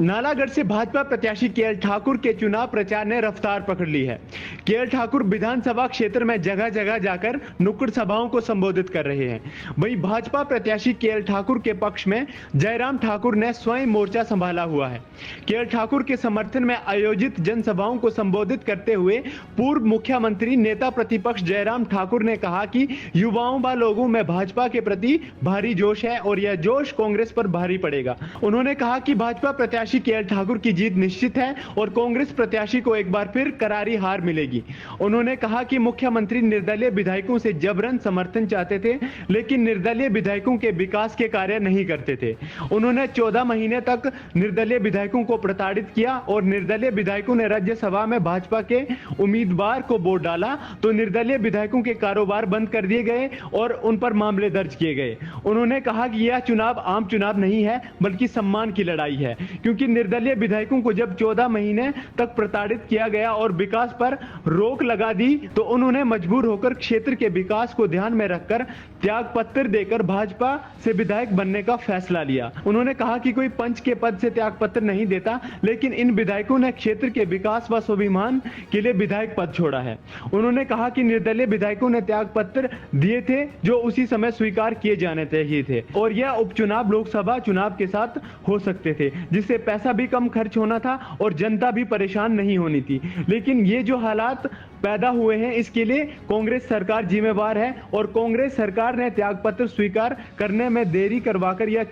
नालागढ़ से भाजपा प्रत्याशी केएल ठाकुर के चुनाव प्रचार ने रफ्तार पकड़ ली है। केएल ठाकुर विधानसभा क्षेत्र में जगह जगह जाकर नुक्कड़ सभाओं को संबोधित कर रहे हैं। वहीं भाजपा प्रत्याशी केएल ठाकुर के पक्ष में जयराम ठाकुर ने स्वयं मोर्चा संभाला हुआ है। केएल ठाकुर के समर्थन में आयोजित जनसभाओं को संबोधित करते हुए पूर्व मुख्यमंत्री नेता प्रतिपक्ष जयराम ठाकुर ने कहा कि युवाओं व लोगों में भाजपा के प्रति भारी जोश है और यह जोश कांग्रेस पर भारी पड़ेगा। उन्होंने कहा कि भाजपा प्रत्याशी केएल ठाकुर की जीत निश्चित है और कांग्रेस प्रत्याशी को एक बार फिर करारी हार मिलेगी। उन्होंने कहा कि मुख्यमंत्री निर्दलीय विधायकों से जबरन समर्थन चाहते थे, लेकिन निर्दलीय विधायकों के विकास के कार्य नहीं करते थे। उन्होंने 14 महीने तक निर्दलीय विधायकों को प्रताड़ित किया और निर्दलीय विधायकों ने राज्यसभा में भाजपा के उम्मीदवार को वोट डाला तो निर्दलीय विधायकों के कारोबार बंद कर दिए गए और उन पर मामले दर्ज किए गए। उन्होंने कहा कि यह चुनाव आम चुनाव नहीं है बल्कि सम्मान की लड़ाई है, क्योंकि निर्दलीय विधायकों को जब 14 महीने तक प्रताड़ित किया गया और विकास पर रोक लगा दी तो उन्होंने मजबूर होकर क्षेत्र के विकास को ध्यान में रखकर त्याग पत्र देकर भाजपा से विधायक बनने का फैसला लिया। उन्होंने कहा कि कोई पंच के पद से त्याग पत्र नहीं देता, लेकिन इन विधायकों ने क्षेत्र के विकास व स्वाभिमान के लिए विधायक पद छोड़ा है। उन्होंने कहा कि निर्दलीय विधायकों ने त्याग पत्र दिए थे जो उसी समय स्वीकार किए जाने चाहिए थे और यह उपचुनाव लोकसभा चुनाव के साथ हो सकते थे, जिससे पैसा भी कम खर्च होना था और जनता भी परेशान नहीं होनी थी। लेकिन ये जो हालात पैदा हुए हैं इसके लिए कांग्रेस सरकार जिम्मेवार है और कांग्रेस सरकार ने त्यागपत्र स्वीकार करने में देरी करवाकर यह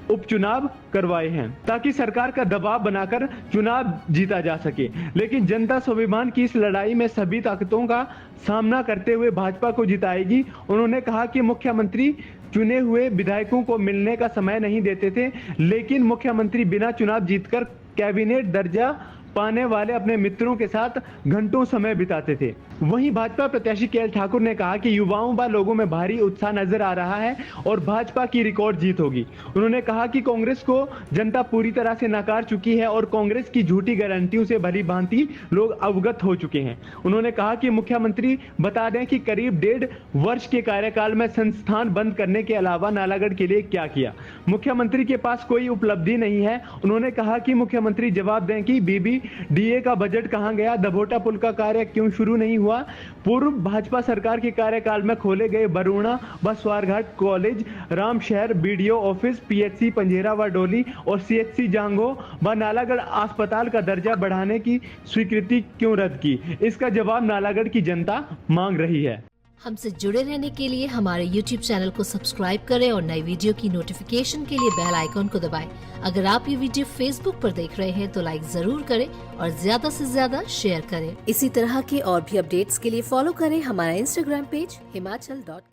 उपचुनाव करवाए हैं ताकि सरकार का दबाव बनाकर चुनाव जीता जा सके। लेकिन जनता स्वाभिमान की इस लड़ाई में सभी ताकतों का सामना करते हुए भाजपा को जिताएगी। उन्होंने कहा कि मुख्यमंत्री चुने हुए विधायकों को मिलने का समय नहीं देते थे, लेकिन मुख्यमंत्री बिना चुनाव जीतकर कैबिनेट दर्जा पाने वाले अपने मित्रों के साथ घंटों समय बिताते थे। वहीं भाजपा प्रत्याशी केएल ठाकुर ने कहा कि युवाओं व लोगों में भारी उत्साह नजर आ रहा है और भाजपा की रिकॉर्ड जीत होगी। उन्होंने कहा कि कांग्रेस को जनता पूरी तरह से नकार चुकी है और कांग्रेस की झूठी गारंटियों से भली भांति लोग अवगत हो चुके हैं। उन्होंने कहा कि मुख्यमंत्री बता दें कि करीब 1.5 वर्ष के कार्यकाल में संस्थान बंद करने के अलावा नालागढ़ के लिए क्या किया। मुख्यमंत्री के पास कोई उपलब्धि नहीं है। उन्होंने कहा कि मुख्यमंत्री जवाब दें कि बीबीडीए का बजट कहां गया, दभोटा पुल का कार्य क्यों शुरू नहीं हुआ। पूर्व भाजपा सरकार के कार्यकाल में खोले गए बरूणा व Swarghat college, Ramshahar BDO office, PHC Panjera व डोली और सीएचसी जांगो व नालागढ़ अस्पताल का दर्जा बढ़ाने की स्वीकृति क्यों रद्द की, इसका जवाब नालागढ़ की जनता मांग रही है। हमसे जुड़े रहने के लिए हमारे YouTube चैनल को सब्सक्राइब करें और नई वीडियो की नोटिफिकेशन के लिए बेल आइकॉन को दबाएं। अगर आप ये वीडियो Facebook पर देख रहे हैं तो लाइक जरूर करें और ज्यादा से ज्यादा शेयर करें। इसी तरह के और भी अपडेट्स के लिए फॉलो करें हमारा Instagram पेज himachal.ke।